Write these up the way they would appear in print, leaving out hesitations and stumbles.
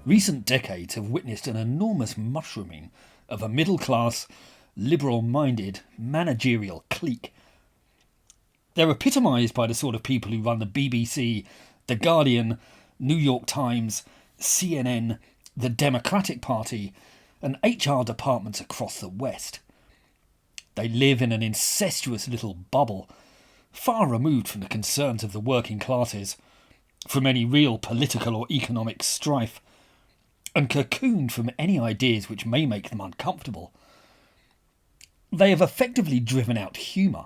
Recent decades have witnessed an enormous mushrooming of a middle-class, liberal-minded, managerial clique. They're epitomised by the sort of people who run the BBC, The Guardian, New York Times, CNN, the Democratic Party, and HR departments across the West. They live in an incestuous little bubble, far removed from the concerns of the working classes, from any real political or economic strife, and cocooned from any ideas which may make them uncomfortable. They have effectively driven out humour.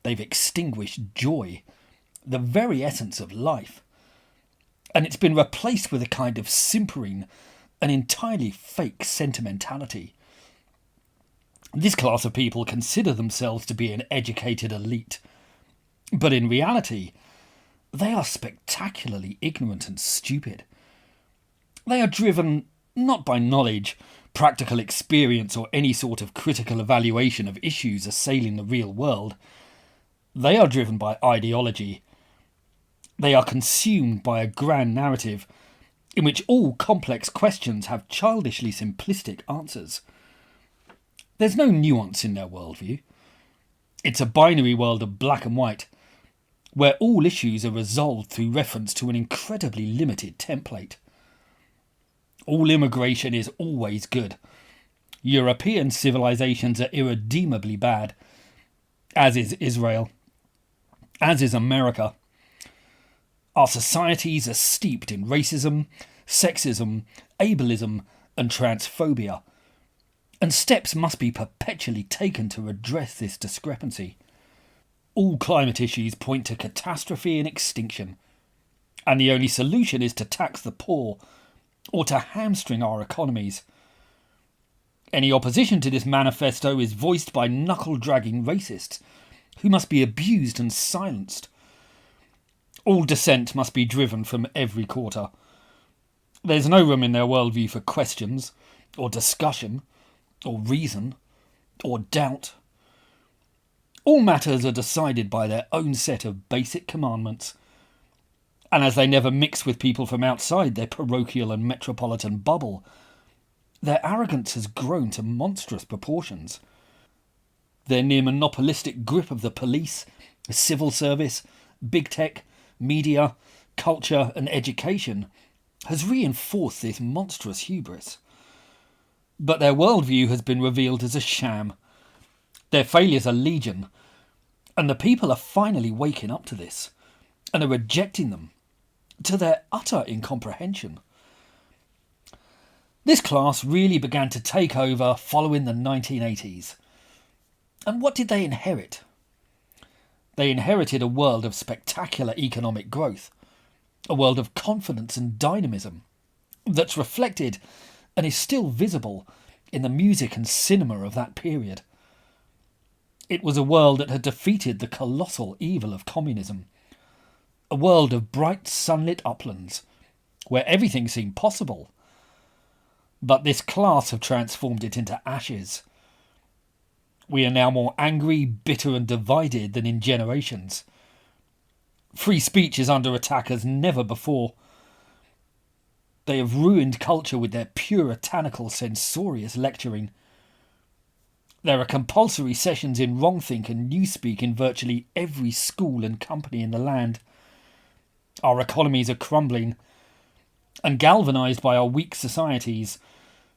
They've extinguished joy, the very essence of life, and it's been replaced with a kind of simpering and entirely fake sentimentality. This class of people consider themselves to be an educated elite, but in reality, they are spectacularly ignorant and stupid. They are driven not by knowledge, practical experience, or any sort of critical evaluation of issues assailing the real world. They are driven by ideology. They are consumed by a grand narrative in which all complex questions have childishly simplistic answers. There's no nuance in their worldview. It's a binary world of black and white, where all issues are resolved through reference to an incredibly limited template. All immigration is always good. European civilizations are irredeemably bad, as is Israel, as is America. Our societies are steeped in racism, sexism, ableism, and transphobia, and steps must be perpetually taken to redress this discrepancy. All climate issues point to catastrophe and extinction, and the only solution is to tax the poor or to hamstring our economies. Any opposition to this manifesto is voiced by knuckle-dragging racists who must be abused and silenced. All dissent must be driven from every quarter. There's no room in their worldview for questions, or discussion, or reason, or doubt. All matters are decided by their own set of basic commandments, and as they never mix with people from outside their parochial and metropolitan bubble, their arrogance has grown to monstrous proportions. Their near monopolistic grip of the police, civil service, big tech, media, culture and education has reinforced this monstrous hubris. But their worldview has been revealed as a sham. Their failures are legion, and the people are finally waking up to this, and are rejecting them, to their utter incomprehension. This class really began to take over following the 1980s. And what did they inherit? They inherited a world of spectacular economic growth, a world of confidence and dynamism that's reflected and is still visible in the music and cinema of that period. It was a world that had defeated the colossal evil of communism, a world of bright sunlit uplands where everything seemed possible. But this class have transformed it into ashes. We are now more angry, bitter and divided than in generations. Free speech is under attack as never before. They have ruined culture with their puritanical, censorious lecturing. There are compulsory sessions in wrongthink and newspeak in virtually every school and company in the land. Our economies are crumbling, and galvanised by our weak societies,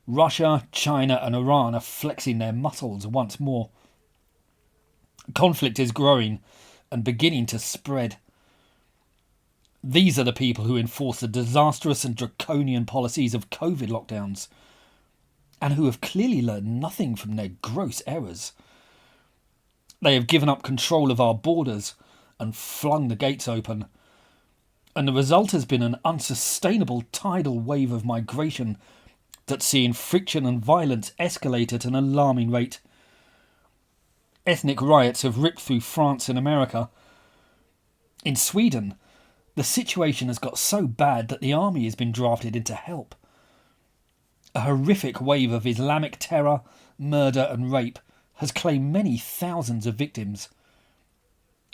Russia, China and Iran are flexing their muscles once more. Conflict is growing and beginning to spread. These are the people who enforce the disastrous and draconian policies of COVID lockdowns, and who have clearly learned nothing from their gross errors. They have given up control of our borders and flung the gates open, and the result has been an unsustainable tidal wave of migration that's seen friction and violence escalate at an alarming rate. Ethnic riots have ripped through France and America. In Sweden, the situation has got so bad that the army has been drafted in to help. A horrific wave of Islamic terror, murder and rape has claimed many thousands of victims.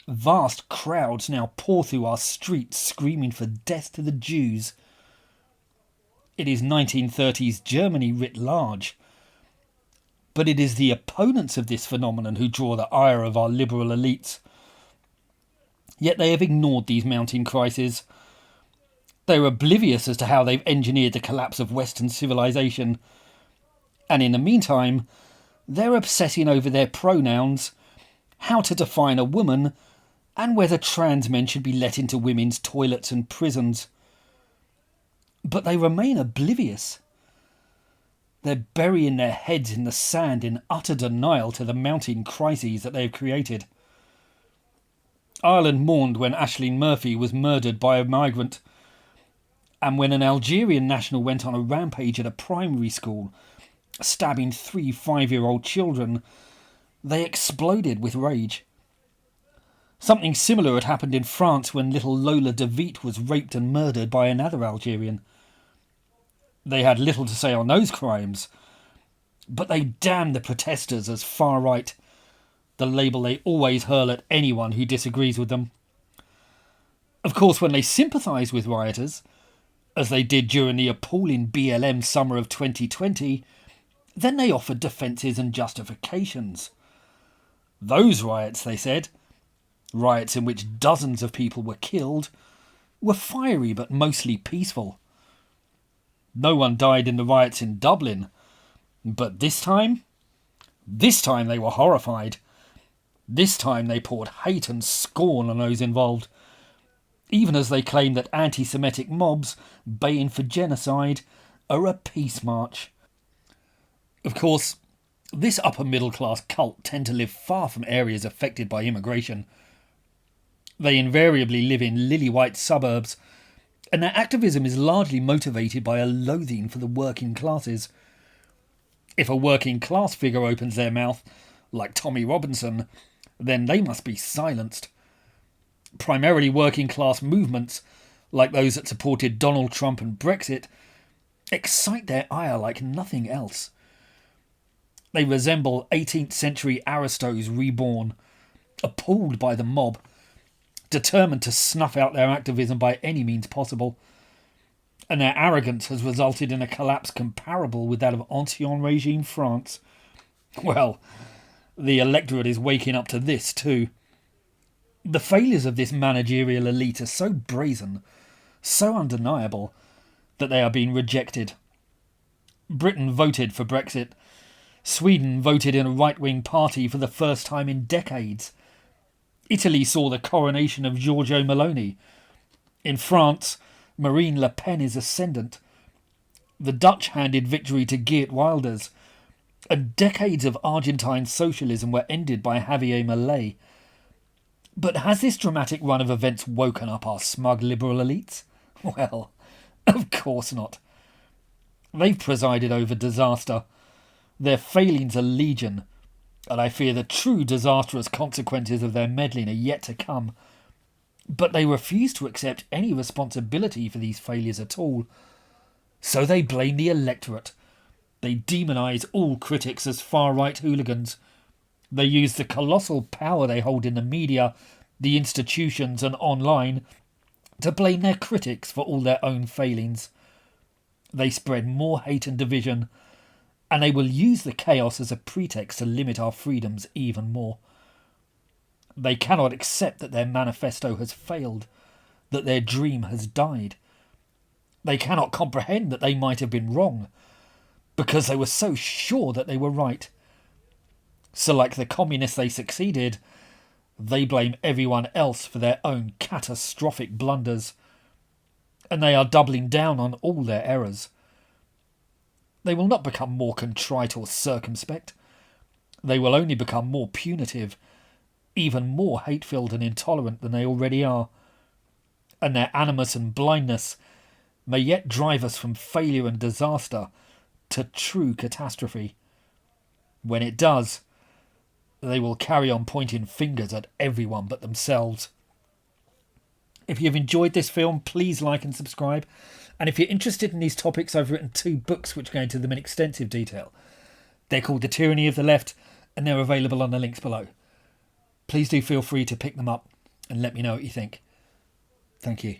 Vast crowds now pour through our streets screaming for death to the Jews. It is 1930s Germany writ large. But it is the opponents of this phenomenon who draw the ire of our liberal elites. Yet they have ignored these mounting crises. They are oblivious as to how they've engineered the collapse of Western civilization. And in the meantime, they're obsessing over their pronouns, how to define a woman, and whether trans men should be let into women's toilets and prisons. But they remain oblivious. They're burying their heads in the sand in utter denial to the mounting crises that they have created. Ireland mourned when Aisling Murphy was murdered by a migrant, and when an Algerian national went on a rampage at a primary school, stabbing 3 5-year-old children, they exploded with rage. Something similar had happened in France when little Lola David was raped and murdered by another Algerian. They had little to say on those crimes, but they damned the protesters as far right, the label they always hurl at anyone who disagrees with them. Of course, when they sympathise with rioters, as they did during the appalling BLM summer of 2020, then they offered defences and justifications. Those riots, they said, riots in which dozens of people were killed, were fiery but mostly peaceful. No one died in the riots in Dublin, but this time they were horrified. This time they poured hate and scorn on those involved, even as they claimed that anti-Semitic mobs baying for genocide are a peace march. Of course, this upper middle class cult tend to live far from areas affected by immigration. They invariably live in lily-white suburbs, and their activism is largely motivated by a loathing for the working classes. If a working class figure opens their mouth, like Tommy Robinson, then they must be silenced. Primarily working class movements, like those that supported Donald Trump and Brexit, excite their ire like nothing else. They resemble 18th century aristos reborn, appalled by the mob, determined to snuff out their activism by any means possible. And their arrogance has resulted in a collapse comparable with that of Ancien Regime France. Well, the electorate is waking up to this too. The failures of this managerial elite are so brazen, so undeniable, that they are being rejected. Britain voted for Brexit. Sweden voted in a right-wing party for the first time in decades. Italy saw the coronation of Giorgio Meloni. In France, Marine Le Pen is ascendant. The Dutch handed victory to Geert Wilders, and decades of Argentine socialism were ended by Javier Milei. But has this dramatic run of events woken up our smug liberal elites? Well, of course not. They've presided over disaster. Their failings are legion, and I fear the true disastrous consequences of their meddling are yet to come. But they refuse to accept any responsibility for these failures at all. So they blame the electorate. They demonise all critics as far-right hooligans. They use the colossal power they hold in the media, the institutions and online to blame their critics for all their own failings. They spread more hate and division, and they will use the chaos as a pretext to limit our freedoms even more. They cannot accept that their manifesto has failed, that their dream has died. They cannot comprehend that they might have been wrong, because they were so sure that they were right. So like the communists they succeeded, they blame everyone else for their own catastrophic blunders, and they are doubling down on all their errors. They will not become more contrite or circumspect. They will only become more punitive, even more hate-filled and intolerant than they already are. And their animus and blindness may yet drive us from failure and disaster to true catastrophe. When it does, they will carry on pointing fingers at everyone but themselves. If you've enjoyed this film, please like and subscribe. And if you're interested in these topics, I've written 2 books which go into them in extensive detail. They're called The Tyranny of the Left, and they're available on the links below. Please do feel free to pick them up and let me know what you think. Thank you.